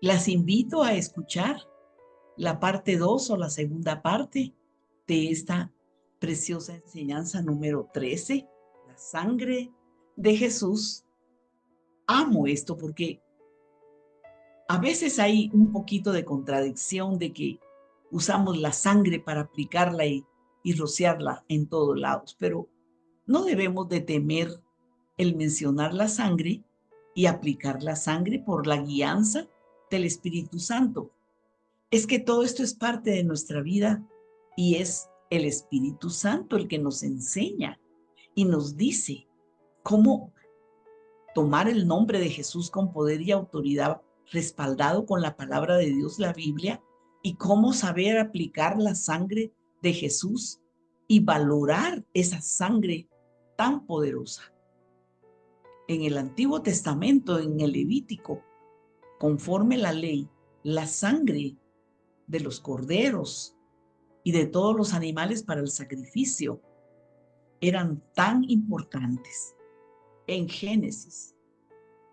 Las invito a escuchar la parte 2 o la segunda parte de esta preciosa enseñanza número 13, la sangre de Jesús. Amo esto porque a veces hay un poquito de contradicción de que usamos la sangre para aplicarla y rociarla en todos lados, pero no debemos de temer el mencionar la sangre y aplicar la sangre por la guianza del Espíritu Santo. Es que todo esto es parte de nuestra vida y es el Espíritu Santo el que nos enseña y nos dice cómo tomar el nombre de Jesús con poder y autoridad respaldado con la palabra de Dios, la Biblia, y cómo saber aplicar la sangre de Jesús y valorar esa sangre tan poderosa. En el Antiguo Testamento, en el Levítico, conforme la ley, la sangre de los corderos y de todos los animales para el sacrificio eran tan importantes. En Génesis,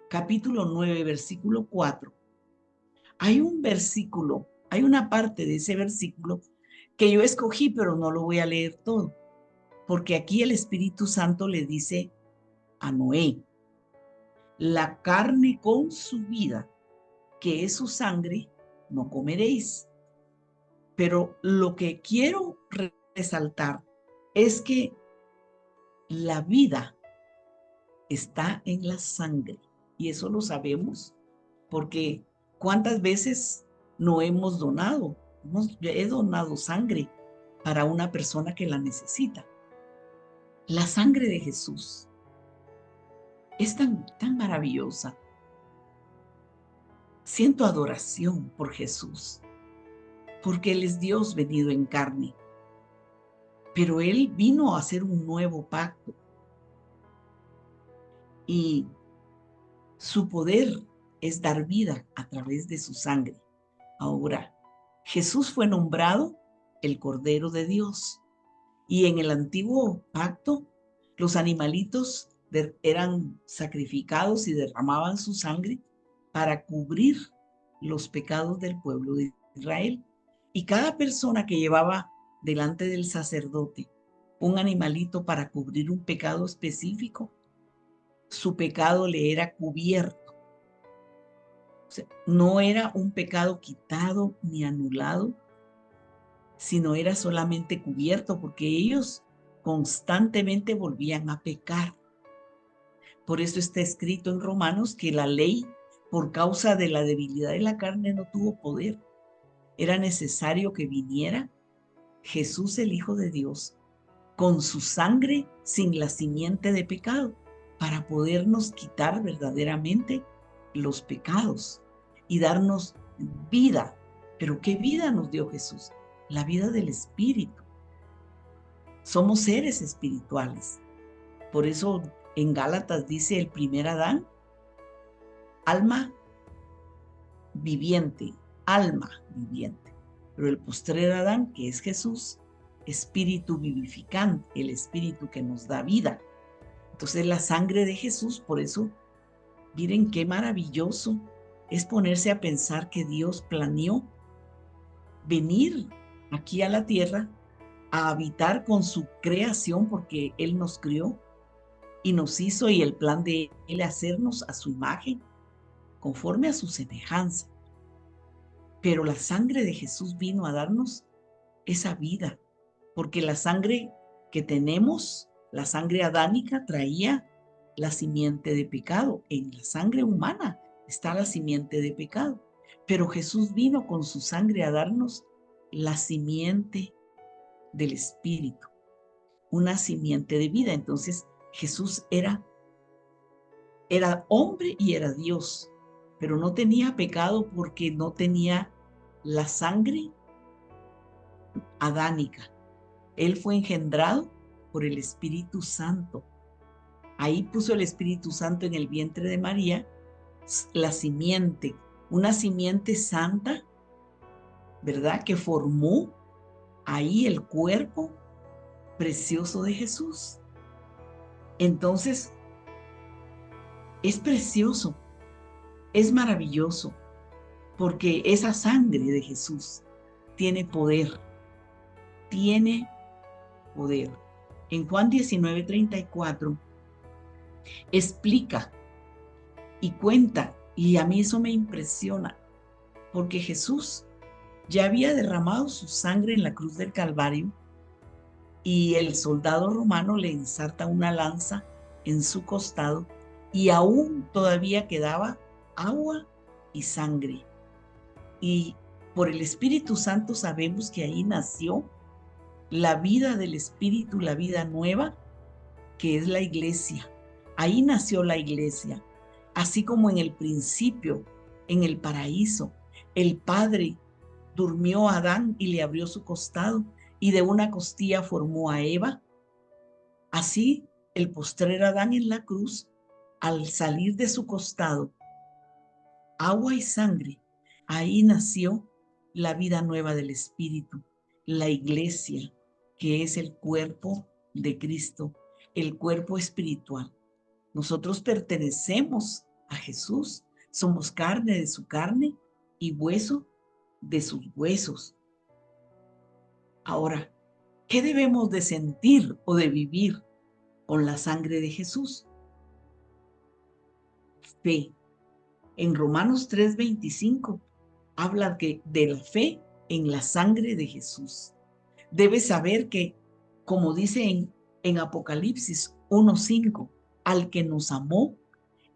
capítulo 9, versículo 4, hay un versículo, hay una parte de ese versículo que yo escogí, pero no lo voy a leer todo, porque aquí el Espíritu Santo le dice a Noé: la carne con su vida, que es su sangre, no comeréis. Pero lo que quiero resaltar es que la vida está en la sangre. Y eso lo sabemos porque cuántas veces no hemos donado. He donado sangre para una persona que la necesita. La sangre de Jesús es tan maravillosa. Siento adoración por Jesús, porque Él es Dios venido en carne. Pero Él vino a hacer un nuevo pacto. Y su poder es dar vida a través de su sangre. Ahora, Jesús fue nombrado el Cordero de Dios. Y en el antiguo pacto, los animalitos eran sacrificados y derramaban su sangre para cubrir los pecados del pueblo de Israel. Y cada persona que llevaba delante del sacerdote un animalito para cubrir un pecado específico, su pecado le era cubierto. O sea, no era un pecado quitado ni anulado, sino era solamente cubierto, porque ellos constantemente volvían a pecar. Por eso está escrito en Romanos que la ley, por causa de la debilidad de la carne, no tuvo poder. Era necesario que viniera Jesús, el Hijo de Dios, con su sangre sin la simiente de pecado, para podernos quitar verdaderamente los pecados y darnos vida. ¿Pero qué vida nos dio Jesús? La vida del Espíritu. Somos seres espirituales. Por eso en Gálatas dice el primer Adán, alma viviente, alma viviente. Pero el postrer Adán, que es Jesús, espíritu vivificante, el espíritu que nos da vida. Entonces la sangre de Jesús, por eso, miren qué maravilloso es ponerse a pensar que Dios planeó venir aquí a la tierra a habitar con su creación, porque Él nos crió y nos hizo, y el plan de Él hacernos a su imagen, conforme a su semejanza. Pero la sangre de Jesús vino a darnos esa vida, porque la sangre que tenemos, la sangre adánica, traía la simiente de pecado. En la sangre humana está la simiente de pecado, pero Jesús vino con su sangre a darnos la simiente del Espíritu, una simiente de vida. Entonces Jesús era hombre y era Dios, pero no tenía pecado porque no tenía la sangre adánica. Él fue engendrado por el Espíritu Santo. Ahí puso el Espíritu Santo en el vientre de María la simiente, una simiente santa, ¿verdad? Que formó ahí el cuerpo precioso de Jesús. Entonces, es precioso, es maravilloso, porque esa sangre de Jesús tiene poder, tiene poder. En Juan 19:34 explica y cuenta, y a mí eso me impresiona, porque Jesús ya había derramado su sangre en la cruz del Calvario y el soldado romano le ensarta una lanza en su costado y aún todavía quedaba agua y sangre. Y por el Espíritu Santo sabemos que ahí nació la vida del Espíritu, la vida nueva, que es la iglesia. Ahí nació la iglesia, así como en el principio, en el paraíso, el Padre durmió a Adán y le abrió su costado, y de una costilla formó a Eva. Así, el postrer Adán en la cruz, al salir de su costado, agua y sangre, ahí nació la vida nueva del Espíritu, la iglesia, que es el cuerpo de Cristo, el cuerpo espiritual. Nosotros pertenecemos a Jesús, somos carne de su carne y hueso de sus huesos. Ahora, ¿qué debemos de sentir o de vivir con la sangre de Jesús? Fe. En Romanos 3:25 habla de la fe en la sangre de Jesús. Debes saber que, como dice en Apocalipsis 1:5, al que nos amó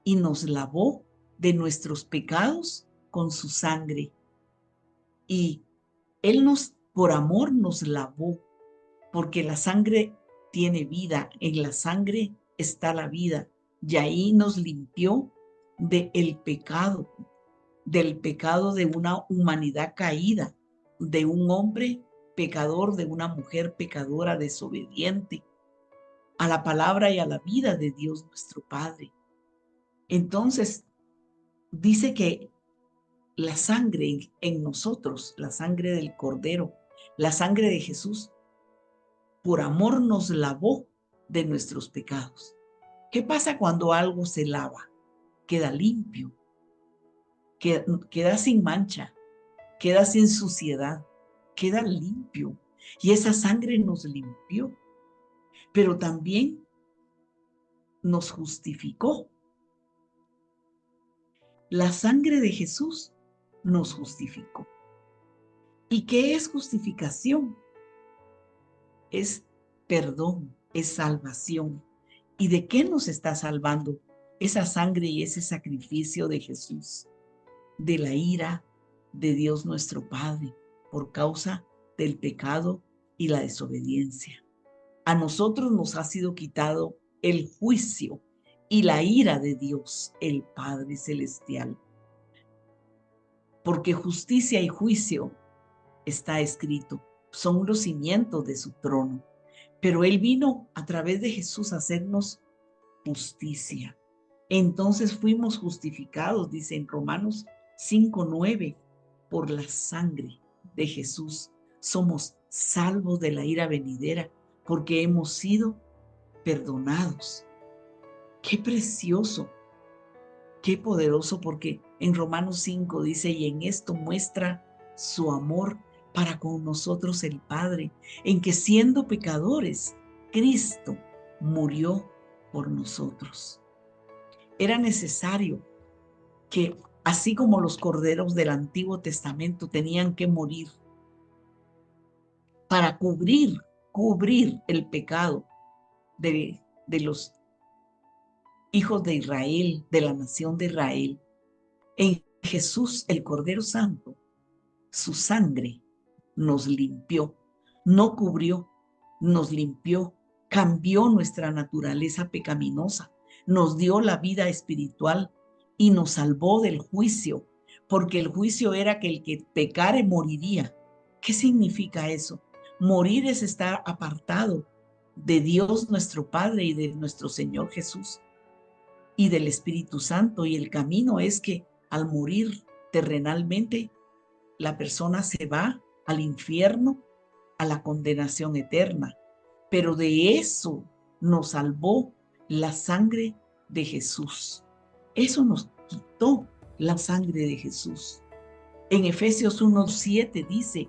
y nos lavó de nuestros pecados con su sangre. Y Él por amor nos lavó, porque la sangre tiene vida, en la sangre está la vida, y ahí nos limpió del pecado de una humanidad caída, de un hombre pecador, de una mujer pecadora, desobediente a la palabra y a la vida de Dios nuestro Padre. Entonces, dice que la sangre en nosotros, la sangre del Cordero, la sangre de Jesús, por amor nos lavó de nuestros pecados. ¿Qué pasa cuando algo se lava? Queda limpio, queda sin mancha, queda sin suciedad, queda limpio. Y esa sangre nos limpió, pero también nos justificó. La sangre de Jesús nos justificó. ¿Y qué es justificación? Es perdón, es salvación. ¿Y de qué nos está salvando esa sangre y ese sacrificio de Jesús? De la ira de Dios nuestro Padre por causa del pecado y la desobediencia. A nosotros nos ha sido quitado el juicio y la ira de Dios, el Padre Celestial. Porque justicia y juicio, está escrito, son los cimientos de su trono. Pero Él vino a través de Jesús a hacernos justicia. Entonces fuimos justificados, dice en Romanos 5:9, por la sangre de Jesús. Somos salvos de la ira venidera porque hemos sido perdonados. Qué precioso, qué poderoso, porque en Romanos 5 dice, y en esto muestra su amor para con nosotros el Padre, en que siendo pecadores, Cristo murió por nosotros. Era necesario que, así como los corderos del Antiguo Testamento tenían que morir para cubrir el pecado de los hijos de Israel, de la nación de Israel, en Jesús, el Cordero Santo, su sangre nos limpió, no cubrió, nos limpió, cambió nuestra naturaleza pecaminosa, nos dio la vida espiritual y nos salvó del juicio, porque el juicio era que el que pecare moriría. ¿Qué significa eso? Morir es estar apartado de Dios nuestro Padre y de nuestro Señor Jesús y del Espíritu Santo, y el camino es que al morir terrenalmente, la persona se va al infierno, a la condenación eterna. Pero de eso nos salvó la sangre de Jesús. Eso nos quitó la sangre de Jesús. En Efesios 1:7 dice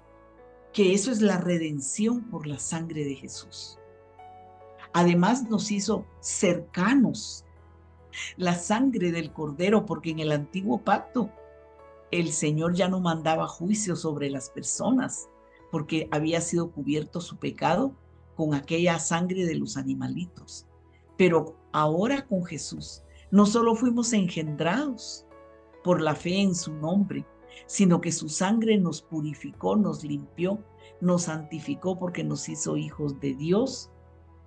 que eso es la redención por la sangre de Jesús. Además nos hizo cercanos, la sangre del Cordero, porque en el antiguo pacto el Señor ya no mandaba juicio sobre las personas, porque había sido cubierto su pecado con aquella sangre de los animalitos. Pero ahora con Jesús, no solo fuimos engendrados por la fe en su nombre, sino que su sangre nos purificó, nos limpió, nos santificó porque nos hizo hijos de Dios.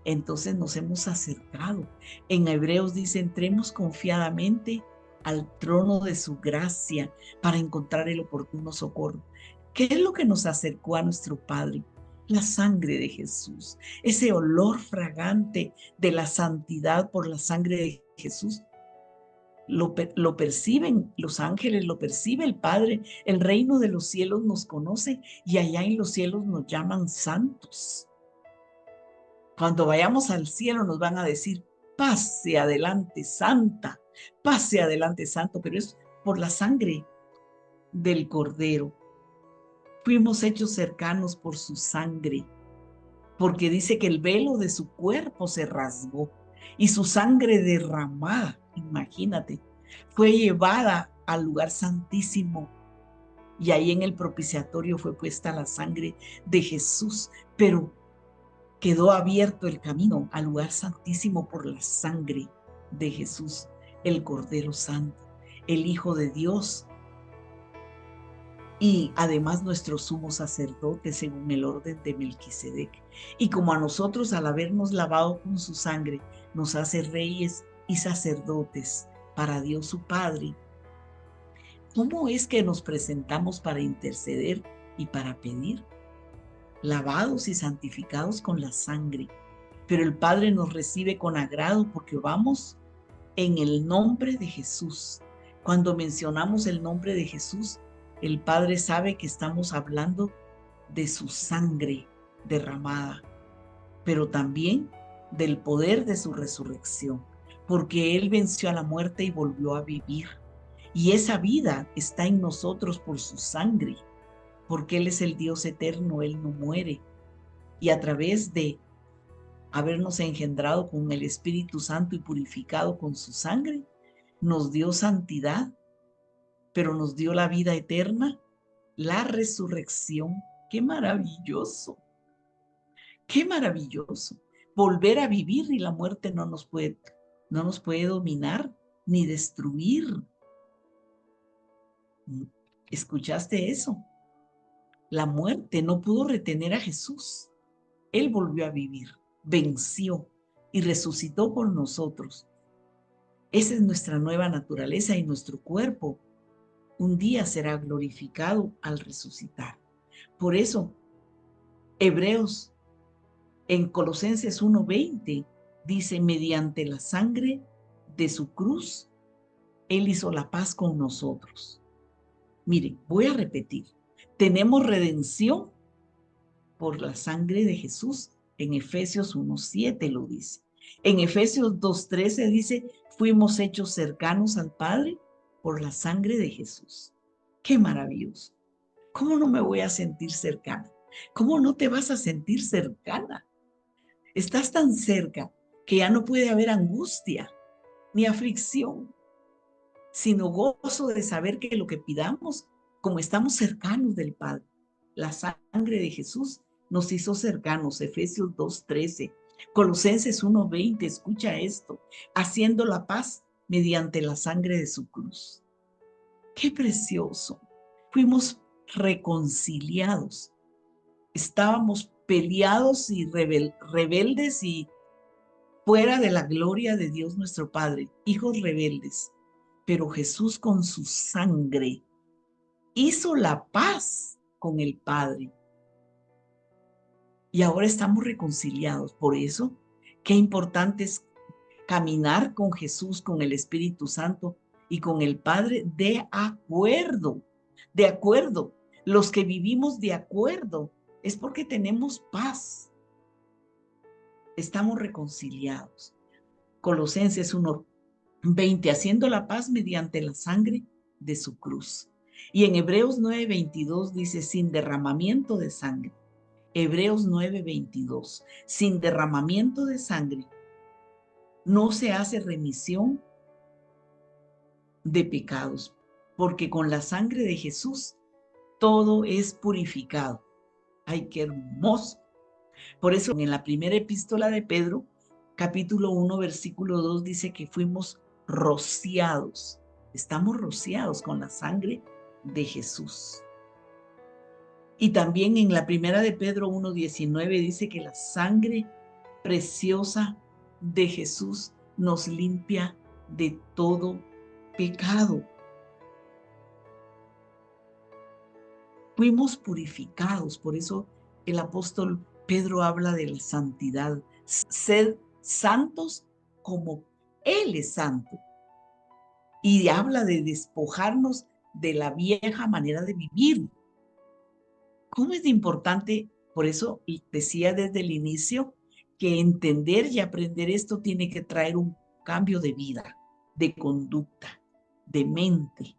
Entonces nos hemos acercado. En Hebreos dice, entremos confiadamente al trono de su gracia para encontrar el oportuno socorro. ¿Qué es lo que nos acercó a nuestro Padre? La sangre de Jesús, ese olor fragante de la santidad por la sangre de Jesús. Lo perciben los ángeles, lo percibe el Padre. El reino de los cielos nos conoce y allá en los cielos nos llaman santos. Cuando vayamos al cielo nos van a decir, pase adelante, santa, pase adelante, santo, pero es por la sangre del Cordero. Fuimos hechos cercanos por su sangre, porque dice que el velo de su cuerpo se rasgó y su sangre derramada, imagínate, fue llevada al lugar santísimo. Y ahí en el propiciatorio fue puesta la sangre de Jesús, pero quedó abierto el camino al lugar santísimo por la sangre de Jesús, el Cordero Santo, el Hijo de Dios, y además nuestro sumo sacerdote según el orden de Melquisedec. Y como a nosotros, al habernos lavado con su sangre, nos hace reyes y sacerdotes para Dios su Padre, ¿cómo es que nos presentamos para interceder y para pedir? Lavados y santificados con la sangre. Pero el Padre nos recibe con agrado porque vamos en el nombre de Jesús. Cuando mencionamos el nombre de Jesús, el Padre sabe que estamos hablando de su sangre derramada, pero también del poder de su resurrección, porque Él venció a la muerte y volvió a vivir. Y esa vida está en nosotros por su sangre, porque Él es el Dios eterno, Él no muere. Y a través de habernos engendrado con el Espíritu Santo y purificado con su sangre, nos dio santidad, pero nos dio la vida eterna, la resurrección. ¡Qué maravilloso! ¡Qué maravilloso! Volver a vivir y la muerte no nos puede dominar ni destruir. ¿Escuchaste eso? La muerte no pudo retener a Jesús. Él volvió a vivir, venció y resucitó por nosotros. Esa es nuestra nueva naturaleza y nuestro cuerpo un día será glorificado al resucitar. Por eso, Hebreos en Colosenses 1:20 dice, mediante la sangre de su cruz, Él hizo la paz con nosotros. Miren, voy a repetir, tenemos redención por la sangre de Jesús. En Efesios 1:7 lo dice. En Efesios 2:13 dice, fuimos hechos cercanos al Padre por la sangre de Jesús. ¡Qué maravilloso! ¿Cómo no me voy a sentir cercana? ¿Cómo no te vas a sentir cercana? Estás tan cerca que ya no puede haber angustia ni aflicción, sino gozo de saber que lo que pidamos, como estamos cercanos del Padre, la sangre de Jesús nos hizo cercanos. Efesios 2:13, Colosenses 1:20, escucha esto, haciendo la paz mediante la sangre de su cruz. ¡Qué precioso! Fuimos reconciliados. Estábamos peleados y rebeldes y fuera de la gloria de Dios nuestro Padre, hijos rebeldes. Pero Jesús con su sangre hizo la paz con el Padre. Y ahora estamos reconciliados. Por eso, qué importante es caminar con Jesús, con el Espíritu Santo y con el Padre de acuerdo. De acuerdo. Los que vivimos de acuerdo es porque tenemos paz. Estamos reconciliados. Colosenses 1:20, haciendo la paz mediante la sangre de su cruz. Y en Hebreos 9:22 dice, sin derramamiento de sangre. Hebreos 9:22, sin derramamiento de sangre no se hace remisión de pecados, porque con la sangre de Jesús todo es purificado. ¡Ay, qué hermoso! Por eso en la primera epístola de Pedro, capítulo 1, versículo 2, dice que fuimos rociados. Estamos rociados con la sangre de Jesús. Y también en la primera de Pedro 1:19 dice que la sangre preciosa de Jesús nos limpia de todo pecado. Fuimos purificados, por eso el apóstol Pedro habla de la santidad. Sed santos como Él es santo. Y habla de despojarnos de la vieja manera de vivir. ¿Cómo es importante? Por eso decía desde el inicio que entender y aprender esto tiene que traer un cambio de vida, de conducta, de mente.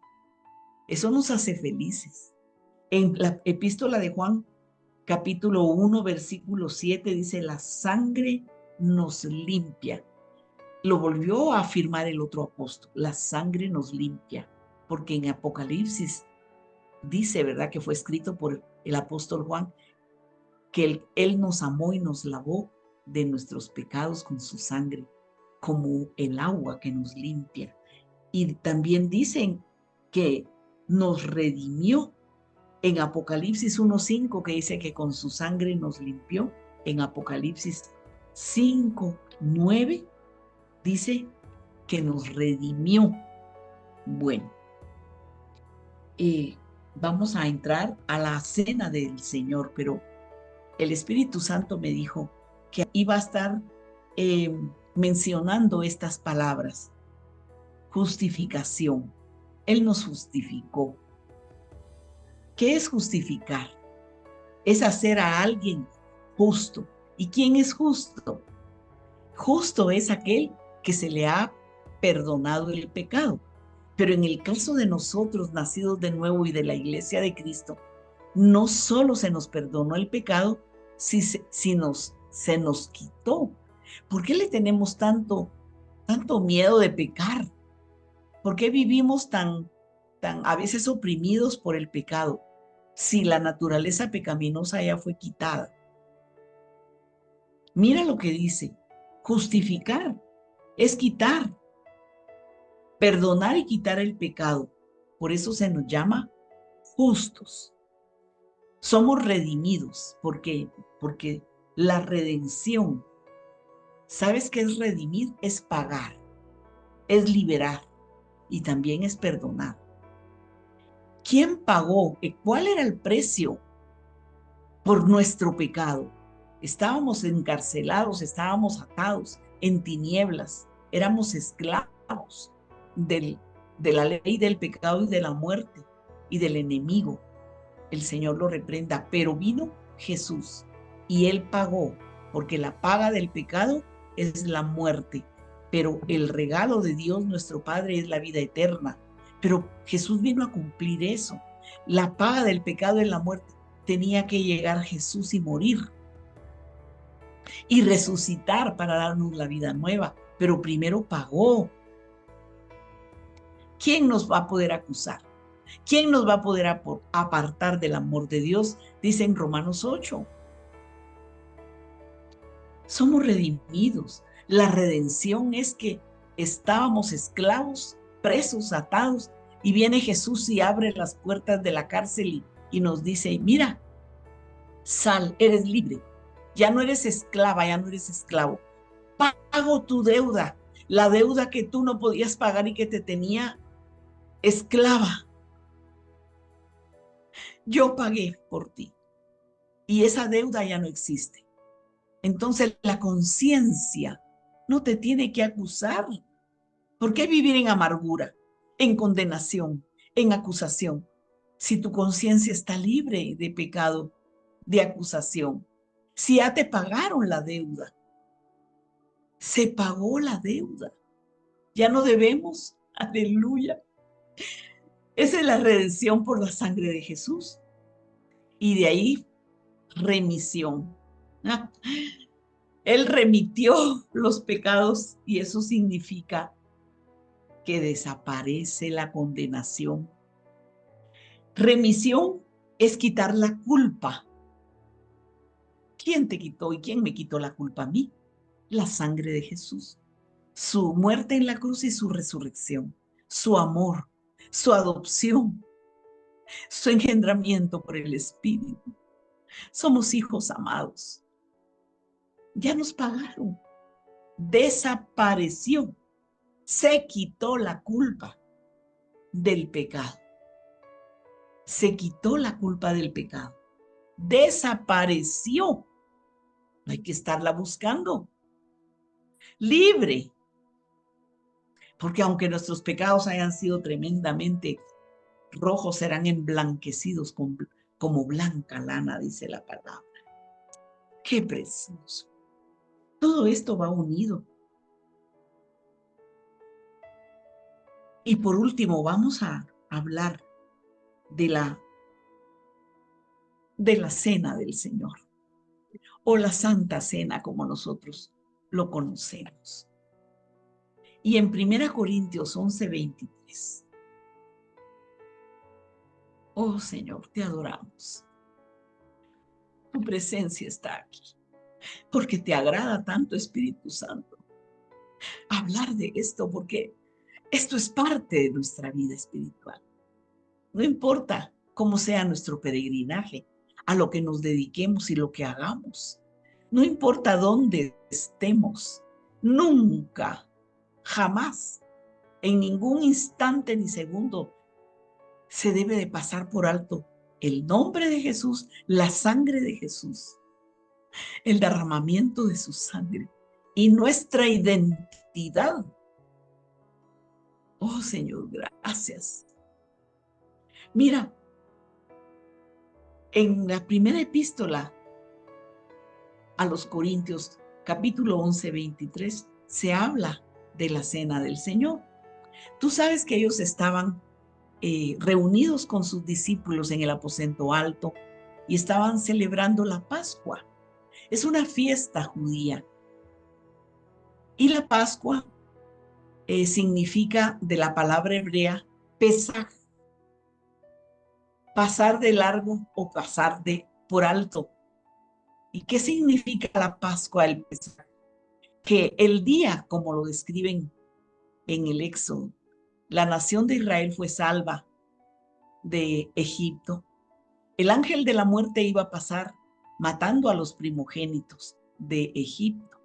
Eso nos hace felices. En la epístola de Juan, capítulo 1, versículo 7, dice, la sangre nos limpia. Lo volvió a afirmar el otro apóstol, la sangre nos limpia, porque en Apocalipsis dice, ¿verdad?, que fue escrito por el apóstol Juan, que él nos amó y nos lavó de nuestros pecados con su sangre, como el agua que nos limpia. Y también dicen que nos redimió en Apocalipsis 1:5, que dice que con su sangre nos limpió. En Apocalipsis 5:9 dice que nos redimió. Bueno, vamos a entrar a la cena del Señor, pero el Espíritu Santo me dijo que iba a estar mencionando estas palabras. Justificación. Él nos justificó. ¿Qué es justificar? Es hacer a alguien justo. ¿Y quién es justo? Justo es aquel que se le ha perdonado el pecado. Pero en el caso de nosotros, nacidos de nuevo y de la Iglesia de Cristo, no solo se nos perdonó el pecado, se nos quitó. ¿Por qué le tenemos tanto miedo de pecar? ¿Por qué vivimos tan a veces oprimidos por el pecado? Si la naturaleza pecaminosa ya fue quitada. Mira lo que dice, justificar es quitar, perdonar y quitar el pecado. Por eso se nos llama justos. Somos redimidos. ¿Por qué? Porque la redención, ¿sabes qué es redimir? Es pagar, es liberar y también es perdonar. ¿Quién pagó? ¿Cuál era el precio por nuestro pecado? Estábamos encarcelados, estábamos atados en tinieblas, éramos esclavos de la ley del pecado y de la muerte y del enemigo. El Señor lo reprenda, pero vino Jesús y Él pagó, porque la paga del pecado es la muerte, pero el regalo de Dios nuestro Padre es la vida eterna. Pero Jesús vino a cumplir eso. La paga del pecado es la muerte. Tenía que llegar Jesús y morir y resucitar para darnos la vida nueva, pero primero pagó. ¿Quién nos va a poder acusar? ¿Quién nos va a poder apartar del amor de Dios? Dice en Romanos 8. Somos redimidos. La redención es que estábamos esclavos, presos, atados, y viene Jesús y abre las puertas de la cárcel y nos dice, mira, sal, eres libre. Ya no eres esclava, ya no eres esclavo. Pago tu deuda, la deuda que tú no podías pagar y que te tenía esclava. Yo pagué por ti y esa deuda ya no existe. Entonces la conciencia no te tiene que acusar. ¿Por qué vivir en amargura, en condenación, en acusación? Si tu conciencia está libre de pecado, de acusación, si ya te pagaron la deuda, se pagó la deuda, ya no debemos, aleluya. Esa es la redención por la sangre de Jesús. Y de ahí, remisión. Ah, Él remitió los pecados y eso significa que desaparece la condenación. Remisión es quitar la culpa. ¿Quién te quitó y quién me quitó la culpa a mí? La sangre de Jesús. Su muerte en la cruz y su resurrección. Su amor, su adopción, su engendramiento por el Espíritu. Somos hijos amados. Ya nos pagaron. Desapareció. Se quitó la culpa del pecado. Se quitó la culpa del pecado. Desapareció. No hay que estarla buscando. Libre. Porque aunque nuestros pecados hayan sido tremendamente rojos, serán emblanquecidos como blanca lana, dice la palabra. Qué precioso. Todo esto va unido. Y por último, vamos a hablar de la cena del Señor, o la Santa Cena, como nosotros lo conocemos. Y en 1 Corintios 11:23. Oh Señor, te adoramos. Tu presencia está aquí, porque te agrada tanto, Espíritu Santo, hablar de esto, porque esto es parte de nuestra vida espiritual. No importa cómo sea nuestro peregrinaje, a lo que nos dediquemos y lo que hagamos. No importa dónde estemos, nunca, jamás, en ningún instante ni segundo, se debe de pasar por alto el nombre de Jesús, la sangre de Jesús, el derramamiento de su sangre y nuestra identidad. Oh Señor, gracias. Mira, en la primera epístola a los Corintios, capítulo 11:23, se habla de la cena del Señor. Tú sabes que ellos estaban reunidos con sus discípulos en el aposento alto y estaban celebrando la Pascua. Es una fiesta judía. Y la Pascua significa, de la palabra hebrea, Pesaj, pasar de largo o pasar por alto. ¿Y qué significa la Pascua, el Pesaj? Que el día, como lo describen en el Éxodo, la nación de Israel fue salva de Egipto. El ángel de la muerte iba a pasar matando a los primogénitos de Egipto.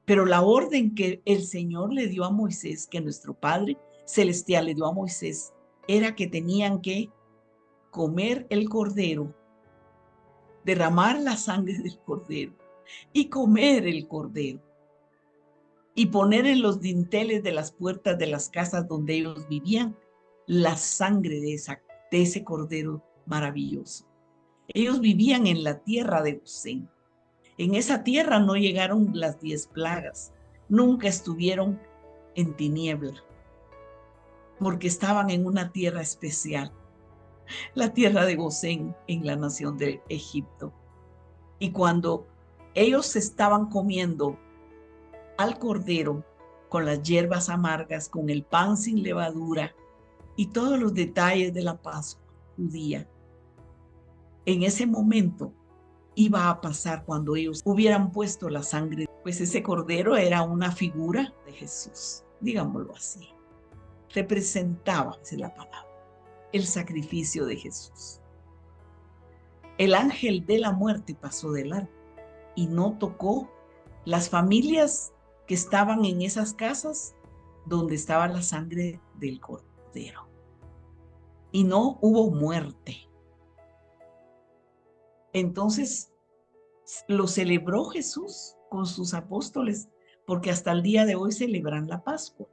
Pero la orden que el Señor le dio a Moisés, que nuestro Padre Celestial le dio a Moisés, era que tenían que comer el cordero, derramar la sangre del cordero y comer el cordero y poner en los dinteles de las puertas de las casas donde ellos vivían la sangre de ese cordero maravilloso. Ellos vivían en la tierra de Gosén. En esa tierra no llegaron las 10 plagas, nunca estuvieron en tiniebla, porque estaban en una tierra especial, la tierra de Gosén en la nación de Egipto. Y cuando ellos estaban comiendo al cordero con las hierbas amargas, con el pan sin levadura y todos los detalles de la Pascua judía, en ese momento iba a pasar cuando ellos hubieran puesto la sangre, pues ese cordero era una figura de Jesús, digámoslo así. Representaba, es la palabra, el sacrificio de Jesús. El ángel de la muerte pasó de largo y no tocó las familias que estaban en esas casas donde estaba la sangre del cordero. Y no hubo muerte. Entonces lo celebró Jesús con sus apóstoles, porque hasta el día de hoy celebran la Pascua,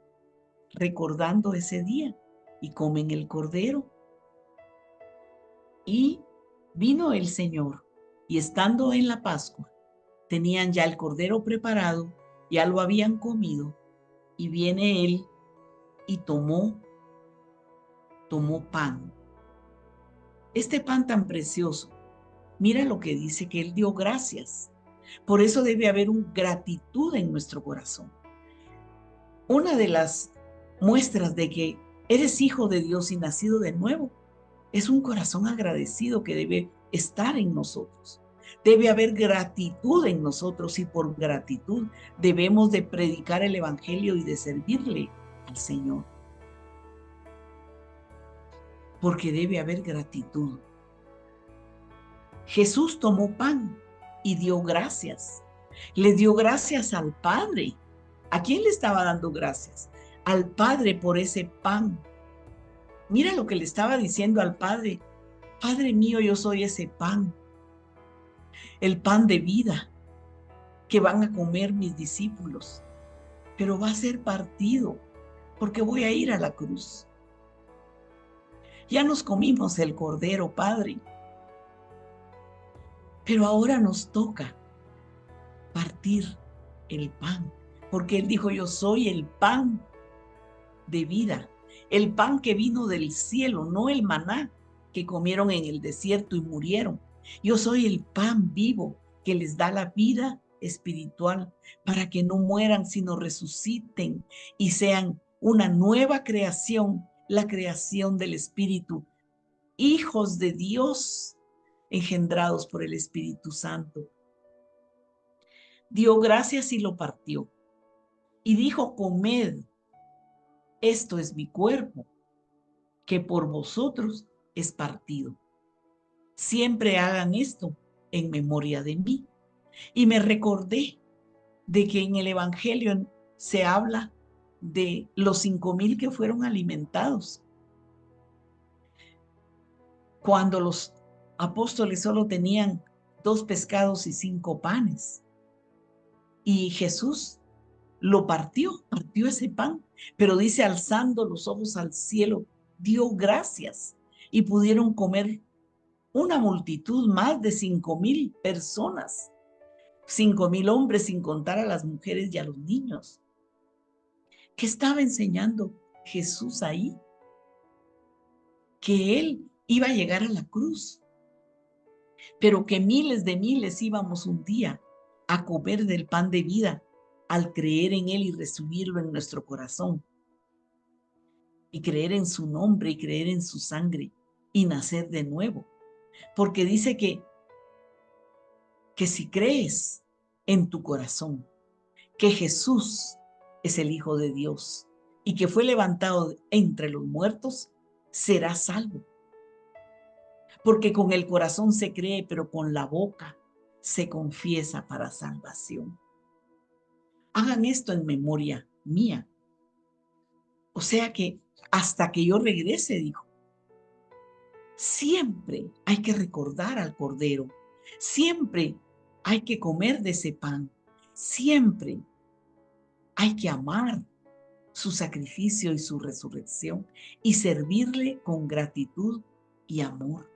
recordando ese día, y comen el cordero. Y vino el Señor, y estando en la Pascua, tenían ya el cordero preparado, ya lo habían comido, y viene Él y tomó tomó pan. Este pan tan precioso, mira lo que dice, que Él dio gracias. Por eso debe haber una gratitud en nuestro corazón. Una de las muestras de que eres hijo de Dios y nacido de nuevo es un corazón agradecido que debe estar en nosotros. Debe haber gratitud en nosotros y por gratitud debemos de predicar el evangelio y de servirle al Señor. Porque debe haber gratitud. Jesús tomó pan y dio gracias. Le dio gracias al Padre. ¿A quién le estaba dando gracias? Al Padre por ese pan. Mira lo que le estaba diciendo al Padre. Padre mío, yo soy ese pan, el pan de vida que van a comer mis discípulos, pero va a ser partido porque voy a ir a la cruz. Ya nos comimos el cordero, Padre, pero ahora nos toca partir el pan, porque Él dijo, yo soy el pan de vida, el pan que vino del cielo, no el maná que comieron en el desierto y murieron. Yo soy el pan vivo que les da la vida espiritual para que no mueran, sino resuciten y sean una nueva creación, la creación del Espíritu, hijos de Dios engendrados por el Espíritu Santo. Dio gracias y lo partió y dijo, comed, esto es mi cuerpo, que por vosotros es partido. Siempre hagan esto en memoria de mí. Y me recordé de que en el Evangelio se habla de los 5,000 que fueron alimentados. Cuando los apóstoles solo tenían 2 pescados y 5 panes. Y Jesús lo partió ese pan, pero dice, alzando los ojos al cielo, dio gracias y pudieron comer una multitud, más de 5,000 personas, 5,000 hombres, sin contar a las mujeres y a los niños. ¿Qué estaba enseñando Jesús ahí? Que Él iba a llegar a la cruz, pero que miles de miles íbamos un día a comer del pan de vida al creer en Él y recibirlo en nuestro corazón, y creer en su nombre y creer en su sangre y nacer de nuevo. Porque dice que si crees en tu corazón que Jesús es el Hijo de Dios y que fue levantado entre los muertos, serás salvo. Porque con el corazón se cree, pero con la boca se confiesa para salvación. Hagan esto en memoria mía. O sea que hasta que yo regrese, dijo, siempre hay que recordar al Cordero, siempre hay que comer de ese pan, siempre hay que amar su sacrificio y su resurrección y servirle con gratitud y amor.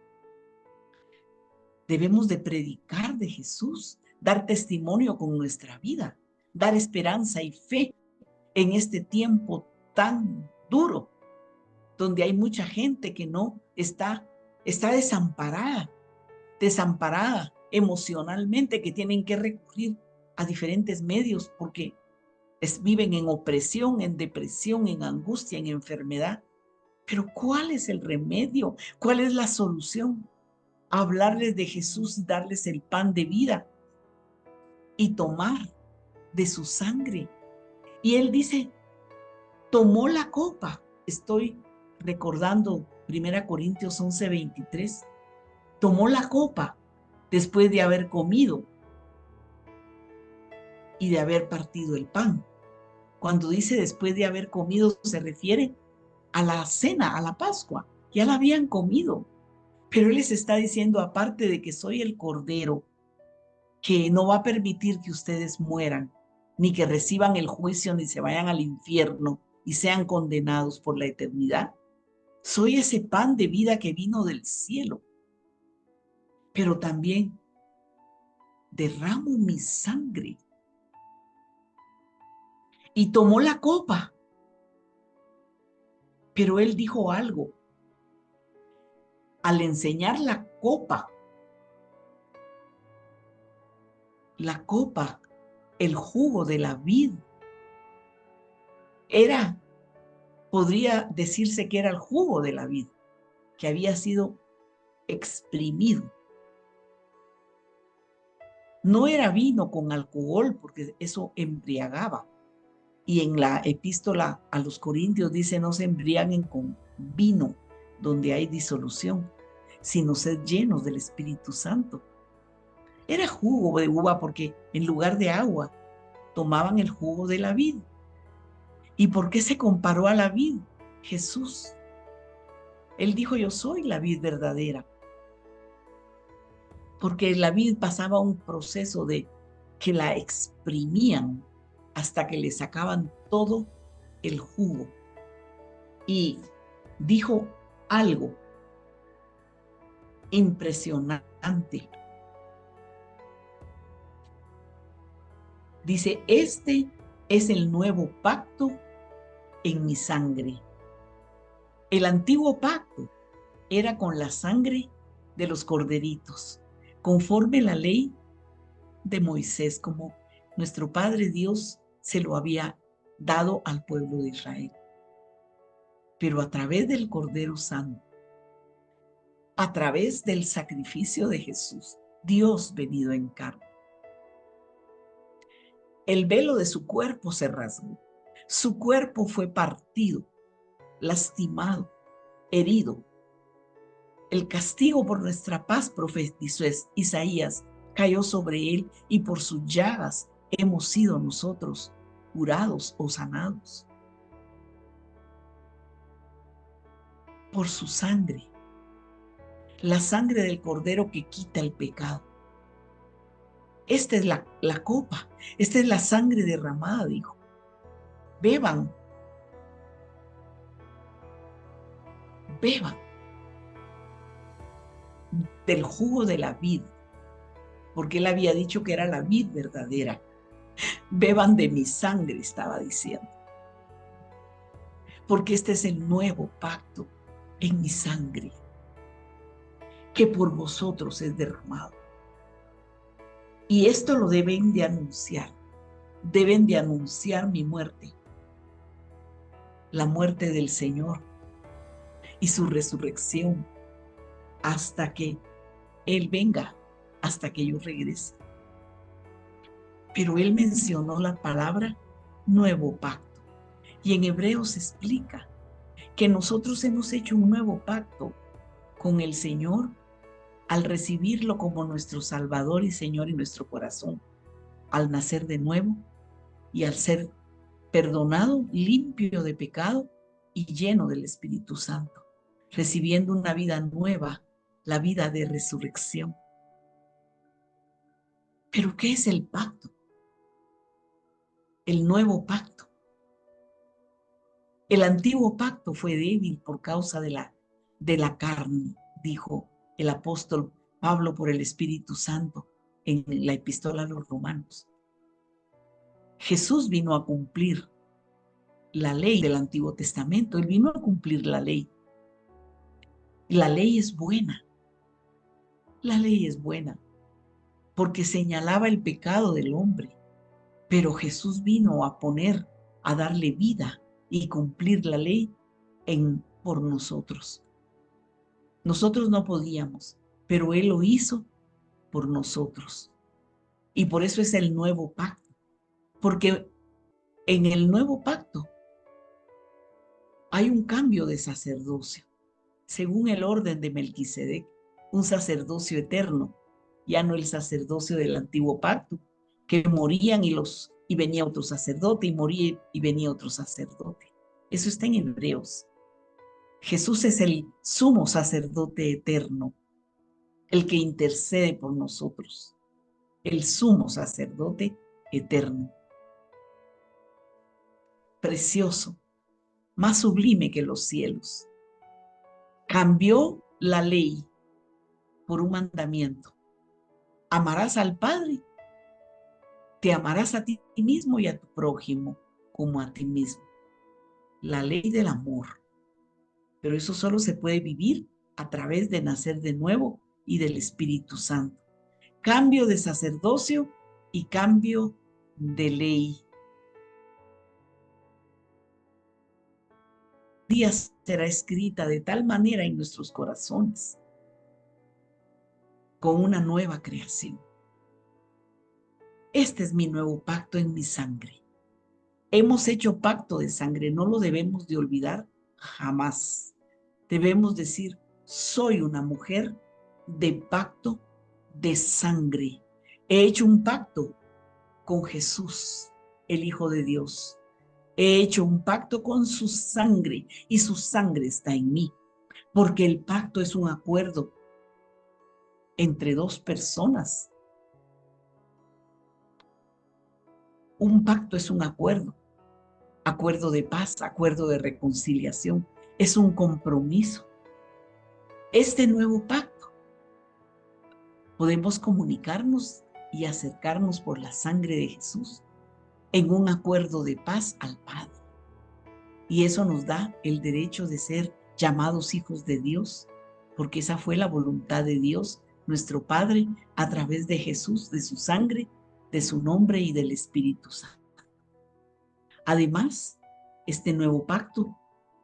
Debemos de predicar de Jesús, dar testimonio con nuestra vida, dar esperanza y fe en este tiempo tan duro, donde hay mucha gente que no está desamparada emocionalmente, que tienen que recurrir a diferentes medios porque viven en opresión, en depresión, en angustia, en enfermedad. Pero ¿cuál es el remedio? ¿Cuál es la solución? Hablarles de Jesús y darles el pan de vida y tomar de su sangre. Y Él dice, tomó la copa. Estoy recordando 1 Corintios 11:23. Tomó la copa después de haber comido y de haber partido el pan. Cuando dice después de haber comido, se refiere a la cena, a la Pascua. Ya la habían comido. Pero Él les está diciendo, aparte de que soy el Cordero, que no va a permitir que ustedes mueran, ni que reciban el juicio, ni se vayan al infierno y sean condenados por la eternidad. Soy ese pan de vida que vino del cielo. Pero también derramo mi sangre. Y tomó la copa. Pero Él dijo algo. al enseñar la copa, el jugo de la vid, podría decirse que era el jugo de la vid, que había sido exprimido. No era vino con alcohol, porque eso embriagaba. Y en la epístola a los Corintios dice: no se embriaguen con vino, donde hay disolución, sino sed llenos del Espíritu Santo. Era jugo de uva, porque en lugar de agua tomaban el jugo de la vid. ¿Y por qué se comparó a la vid? Jesús. Él dijo: yo soy la vid verdadera. Porque la vid pasaba un proceso de que la exprimían hasta que le sacaban todo el jugo. Y dijo algo impresionante. Dice: este es el nuevo pacto en mi sangre. El antiguo pacto era con la sangre de los corderitos, conforme la ley de Moisés, como nuestro Padre Dios se lo había dado al pueblo de Israel. Pero a través del Cordero Santo, a través del sacrificio de Jesús, Dios venido en carne, el velo de su cuerpo se rasgó, su cuerpo fue partido, lastimado, herido. El castigo por nuestra paz, profetizó Isaías, cayó sobre él, y por sus llagas hemos sido nosotros curados o sanados. Por su sangre, la sangre del Cordero que quita el pecado. Esta es la copa, esta es la sangre derramada, dijo. Beban, beban del jugo de la vid, porque él había dicho que era la vid verdadera. Beban de mi sangre, estaba diciendo, porque este es el nuevo pacto en mi sangre, que por vosotros es derramado. Y esto lo deben de anunciar mi muerte, la muerte del Señor y su resurrección, hasta que Él venga, hasta que yo regrese. Pero Él mencionó la palabra nuevo pacto, y en Hebreos explica que nosotros hemos hecho un nuevo pacto con el Señor al recibirlo como nuestro Salvador y Señor en nuestro corazón, al nacer de nuevo y al ser perdonado, limpio de pecado y lleno del Espíritu Santo, recibiendo una vida nueva, la vida de resurrección. ¿Pero qué es el pacto? El nuevo pacto. El antiguo pacto fue débil por causa de la carne, dijo el apóstol Pablo por el Espíritu Santo en la epístola a los Romanos. Jesús vino a cumplir la ley del Antiguo Testamento. Él vino a cumplir la ley. Y la ley es buena. La ley es buena porque señalaba el pecado del hombre. Pero Jesús vino a darle vida y cumplir la ley por nosotros. Nosotros no podíamos, pero Él lo hizo por nosotros. Y por eso es el nuevo pacto. Porque en el nuevo pacto hay un cambio de sacerdocio, según el orden de Melquisedec, un sacerdocio eterno, ya no el sacerdocio del antiguo pacto, que morían y venía otro sacerdote, y moría y venía otro sacerdote. Eso está en Hebreos. Jesús es el sumo sacerdote eterno, el que intercede por nosotros, el sumo sacerdote eterno. Precioso, más sublime que los cielos. Cambió la ley por un mandamiento. Amarás al Padre, te amarás a ti mismo y a tu prójimo como a ti mismo. La ley del amor. Pero eso solo se puede vivir a través de nacer de nuevo y del Espíritu Santo. Cambio de sacerdocio y cambio de ley. Día será escrita de tal manera en nuestros corazones, con una nueva creación. Este es mi nuevo pacto en mi sangre. Hemos hecho pacto de sangre, no lo debemos de olvidar jamás. Debemos decir, soy una mujer de pacto de sangre. He hecho un pacto con Jesús, el Hijo de Dios. He hecho un pacto con su sangre y su sangre está en mí, porque el pacto es un acuerdo entre dos personas. Un pacto es un acuerdo de paz, acuerdo de reconciliación, es un compromiso. Este nuevo pacto podemos comunicarnos y acercarnos por la sangre de Jesús en un acuerdo de paz al Padre. Y eso nos da el derecho de ser llamados hijos de Dios, porque esa fue la voluntad de Dios, nuestro Padre, a través de Jesús, de su sangre, de su nombre y del Espíritu Santo. Además, este nuevo pacto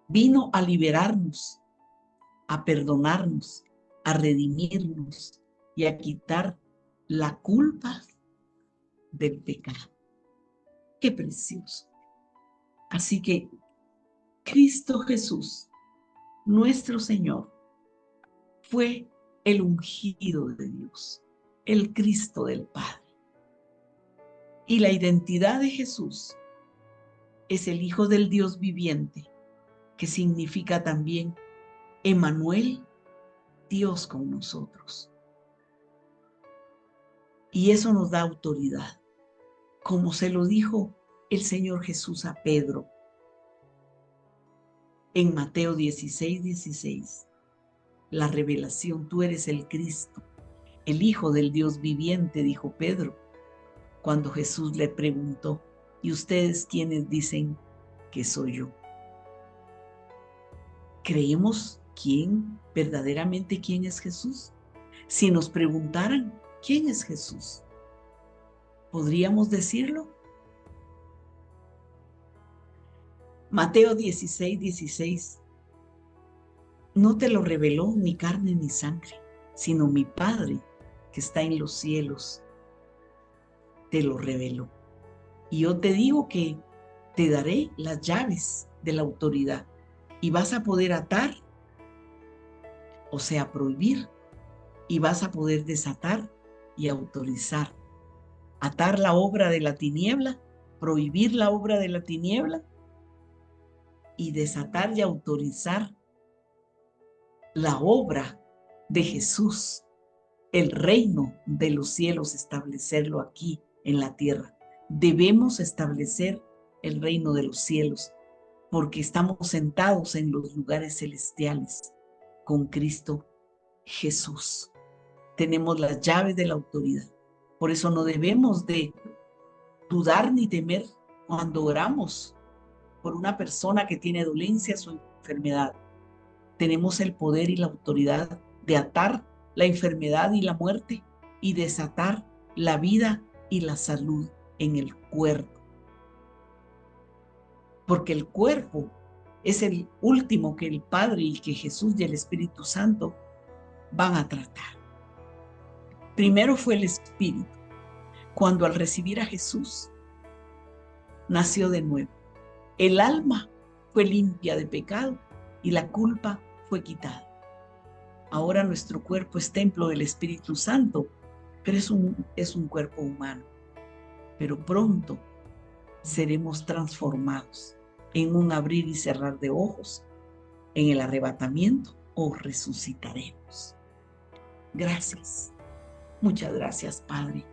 vino a liberarnos, a perdonarnos, a redimirnos y a quitar la culpa del pecado. ¡Qué precioso! Así que Cristo Jesús, nuestro Señor, fue el ungido de Dios, el Cristo del Padre. Y la identidad de Jesús es el Hijo del Dios viviente, que significa también Emmanuel, Dios con nosotros. Y eso nos da autoridad, como se lo dijo el Señor Jesús a Pedro en Mateo 16:16. La revelación, tú eres el Cristo, el Hijo del Dios viviente, dijo Pedro, cuando Jesús le preguntó, ¿y ustedes quiénes dicen que soy yo? ¿Creemos verdaderamente quién es Jesús? Si nos preguntaran, ¿quién es Jesús? ¿Podríamos decirlo? Mateo 16:16. No te lo reveló ni carne ni sangre, sino mi Padre que está en los cielos te lo reveló. Y yo te digo que te daré las llaves de la autoridad y vas a poder atar, o sea, prohibir, y vas a poder desatar y autorizar. Atar la obra de la tiniebla, prohibir la obra de la tiniebla y desatar y autorizar la obra de Jesús, el reino de los cielos, establecerlo aquí en la tierra. Debemos establecer el reino de los cielos porque estamos sentados en los lugares celestiales con Cristo Jesús. Tenemos las llaves de la autoridad. Por eso no debemos de dudar ni temer cuando oramos por una persona que tiene dolencias o enfermedad. Tenemos el poder y la autoridad de atar la enfermedad y la muerte y desatar la vida y la salud en el cuerpo. Porque el cuerpo es el último que el Padre y que Jesús y el Espíritu Santo van a tratar. Primero fue el Espíritu, cuando al recibir a Jesús nació de nuevo. El alma fue limpia de pecado y la culpa fue quitada. Ahora nuestro cuerpo es templo del Espíritu Santo, pero es un cuerpo humano. Pero pronto seremos transformados en un abrir y cerrar de ojos, en el arrebatamiento o resucitaremos. Gracias. Muchas gracias, Padre.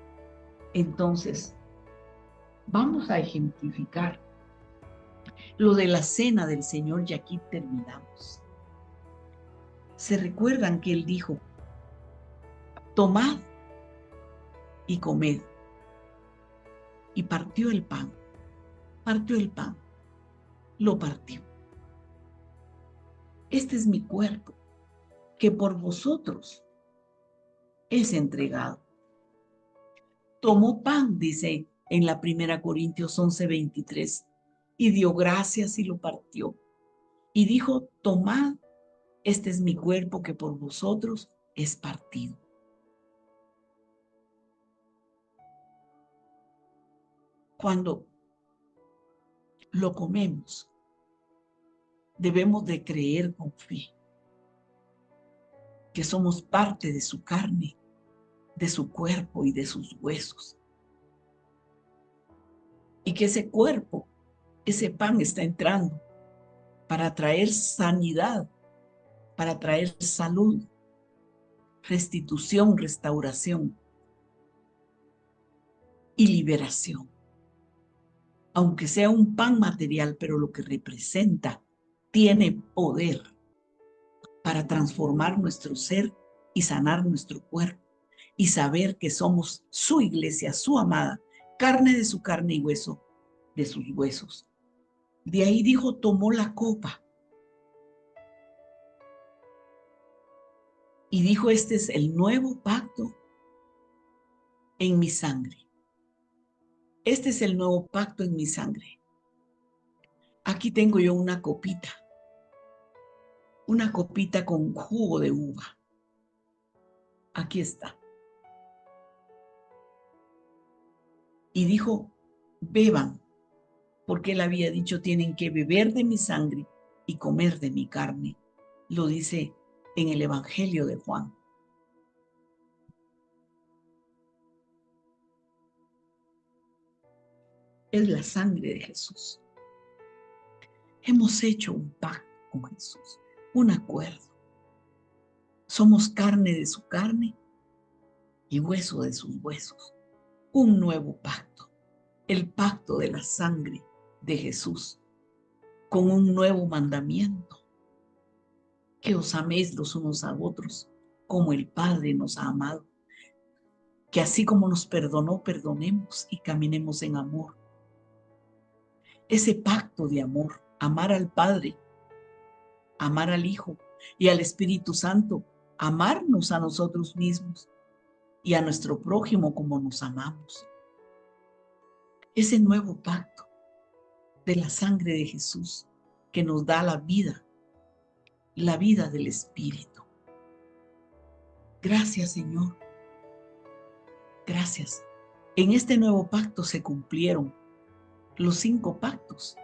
Entonces, vamos a ejemplificar lo de la cena del Señor y aquí terminamos. Se recuerdan que Él dijo, tomad y comed. Y partió el pan, lo partió. Este es mi cuerpo, que por vosotros es entregado. Tomó pan, dice en la 1 Corintios 11:23, y dio gracias y lo partió. Y dijo, tomad, este es mi cuerpo que por vosotros es partido. Cuando lo comemos, debemos de creer con fe que somos parte de su carne, de su cuerpo y de sus huesos. Y que ese cuerpo, ese pan está entrando para traer sanidad, para traer salud, restitución, restauración y liberación. Aunque sea un pan material, pero lo que representa tiene poder para transformar nuestro ser y sanar nuestro cuerpo y saber que somos su iglesia, su amada, carne de su carne y hueso de sus huesos. De ahí dijo, tomó la copa y dijo, este es el nuevo pacto en mi sangre. Este es el nuevo pacto en mi sangre. Aquí tengo yo una copita con jugo de uva. Aquí está. Y dijo, beban, porque él había dicho, tienen que beber de mi sangre y comer de mi carne. Lo dice en el Evangelio de Juan. Es la sangre de Jesús. Hemos hecho un pacto con Jesús, un acuerdo. Somos carne de su carne y hueso de sus huesos. Un nuevo pacto, el pacto de la sangre de Jesús, con un nuevo mandamiento, que os améis los unos a otros, como el Padre nos ha amado, que así como nos perdonó, perdonemos y caminemos en amor. Ese pacto de amor, amar al Padre, amar al Hijo y al Espíritu Santo, amarnos a nosotros mismos y a nuestro prójimo como nos amamos. Ese nuevo pacto de la sangre de Jesús que nos da la vida del Espíritu. Gracias, Señor. Gracias. En este nuevo pacto se cumplieron los 5 pactos.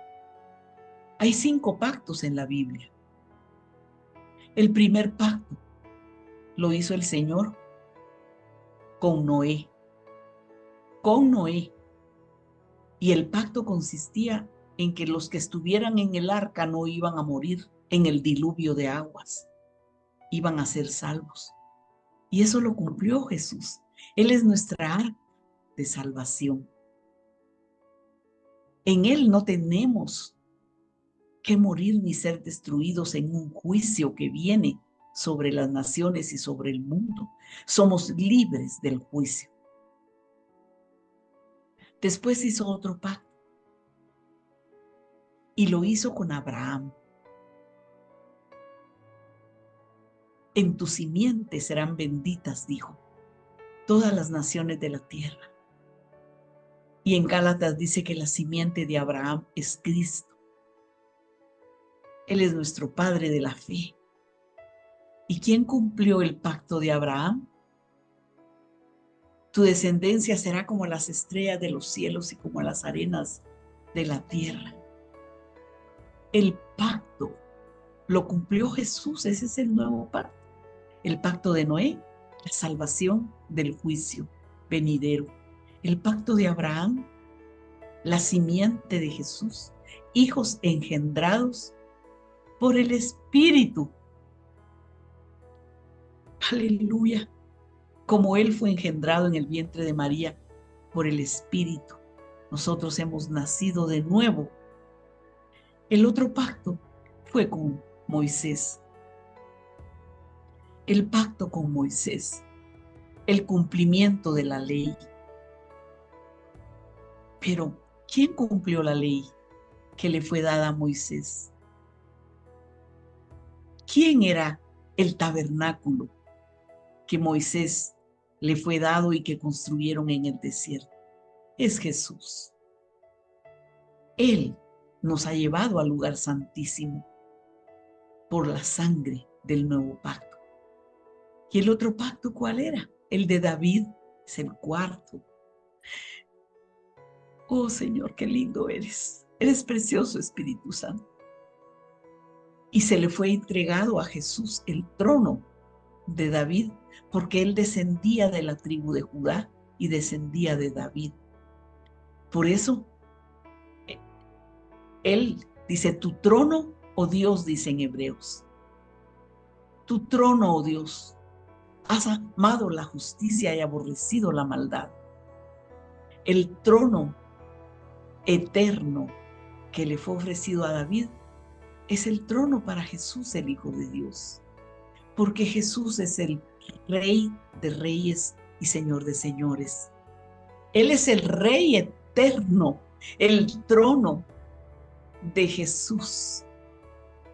Hay 5 pactos en la Biblia. El primer pacto lo hizo el Señor con Noé. Con Noé. Y el pacto consistía en que los que estuvieran en el arca no iban a morir en el diluvio de aguas. Iban a ser salvos. Y eso lo cumplió Jesús. Él es nuestra arca de salvación. En Él no tenemos que morir ni ser destruidos en un juicio que viene sobre las naciones y sobre el mundo. Somos libres del juicio. Después hizo otro pacto y lo hizo con Abraham. En tu simiente serán benditas, dijo, todas las naciones de la tierra. Y en Gálatas dice que la simiente de Abraham es Cristo. Él es nuestro Padre de la fe. ¿Y quién cumplió el pacto de Abraham? Tu descendencia será como las estrellas de los cielos y como las arenas de la tierra. El pacto lo cumplió Jesús. Ese es el nuevo pacto. El pacto de Noé, la salvación del juicio venidero. El pacto de Abraham, la simiente de Jesús, hijos engendrados por el Espíritu. Aleluya. Como Él fue engendrado en el vientre de María por el Espíritu, nosotros hemos nacido de nuevo. El otro pacto fue con Moisés. El pacto con Moisés, el cumplimiento de la ley. Pero, ¿quién cumplió la ley que le fue dada a Moisés? ¿Quién era el tabernáculo que Moisés le fue dado y que construyeron en el desierto. Es Jesús. Él nos ha llevado al lugar santísimo por la sangre del nuevo pacto. ¿Y el otro pacto cuál era? El de David, es el cuarto. Oh Señor, qué lindo eres. Eres precioso, Espíritu Santo. Y se le fue entregado a Jesús el trono de David, porque él descendía de la tribu de Judá y descendía de David. Por eso, él dice, tu trono, oh Dios, dice en Hebreos, tu trono, oh Dios, has amado la justicia y aborrecido la maldad. El trono eterno que le fue ofrecido a David es el trono para Jesús, el Hijo de Dios, porque Jesús es el Rey de reyes y Señor de señores. Él es el Rey eterno. El trono de Jesús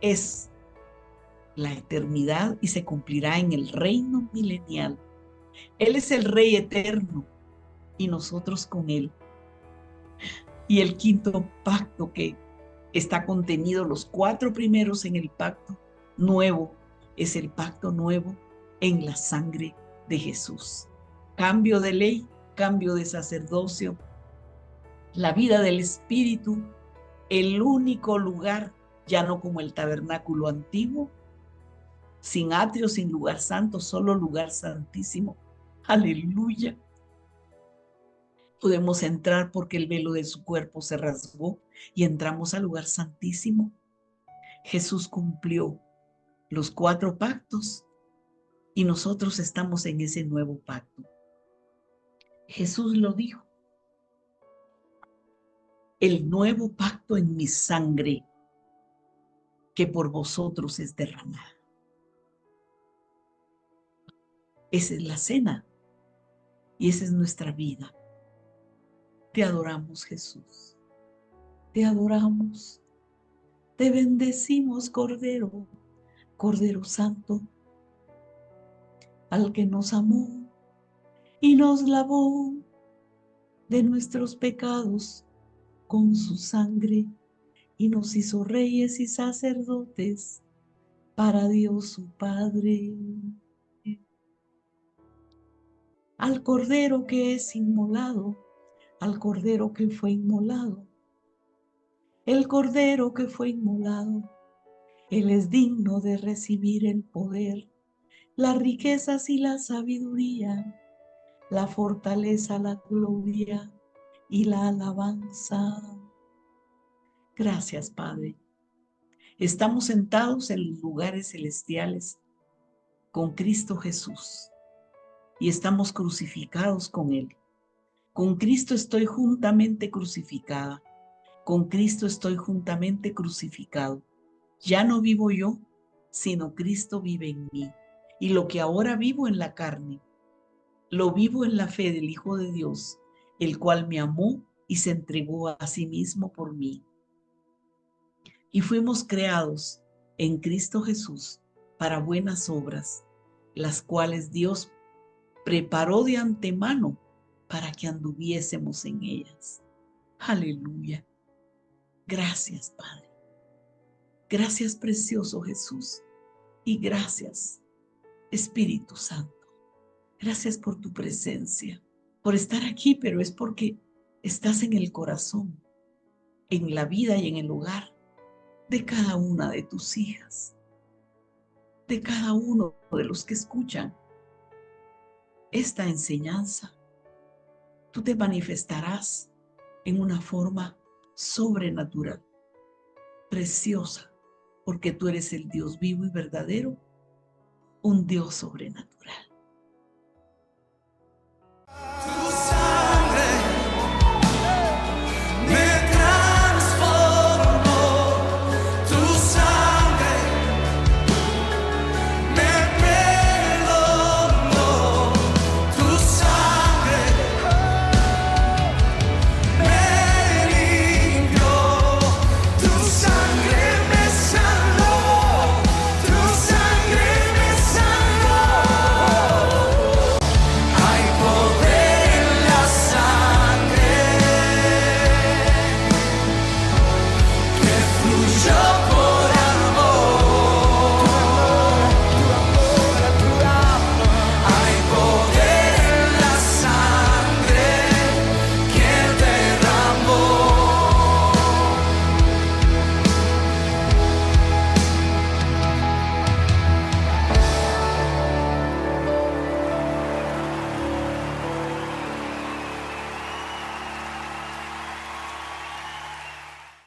es la eternidad y se cumplirá en el reino milenial. Él es el Rey eterno y nosotros con Él. Y el quinto pacto que está contenido, los 4 primeros en el pacto nuevo, es el pacto nuevo en la sangre de Jesús. Cambio de ley, cambio de sacerdocio, la vida del Espíritu, el único lugar, ya no como el tabernáculo antiguo, sin atrio, sin lugar santo, solo lugar santísimo. Aleluya. Podemos entrar porque el velo de su cuerpo se rasgó y entramos al lugar santísimo. Jesús cumplió los 4 pactos y nosotros estamos en ese nuevo pacto. Jesús lo dijo. El nuevo pacto en mi sangre que por vosotros es derramada. Esa es la cena y esa es nuestra vida. Te adoramos, Jesús. Te adoramos. Te bendecimos, Cordero, Cordero Santo, al que nos amó y nos lavó de nuestros pecados con su sangre y nos hizo reyes y sacerdotes para Dios su Padre. Al Cordero que es inmolado, al Cordero que fue inmolado, el Cordero que fue inmolado, Él es digno de recibir el poder, las riquezas y la sabiduría, la fortaleza, la gloria y la alabanza. Gracias, Padre. Estamos sentados en los lugares celestiales con Cristo Jesús y estamos crucificados con Él. Con Cristo estoy juntamente crucificada. Con Cristo estoy juntamente crucificado. Ya no vivo yo, sino Cristo vive en mí. Y lo que ahora vivo en la carne, lo vivo en la fe del Hijo de Dios, el cual me amó y se entregó a sí mismo por mí. Y fuimos creados en Cristo Jesús para buenas obras, las cuales Dios preparó de antemano para que anduviésemos en ellas. Aleluya. Gracias, Padre. Gracias, precioso Jesús. Y gracias, Espíritu Santo. Gracias por tu presencia, por estar aquí, pero es porque estás en el corazón, en la vida y en el hogar de cada una de tus hijas, de cada uno de los que escuchan esta enseñanza. Tú te manifestarás en una forma sobrenatural, preciosa, porque tú eres el Dios vivo y verdadero, un Dios sobrenatural.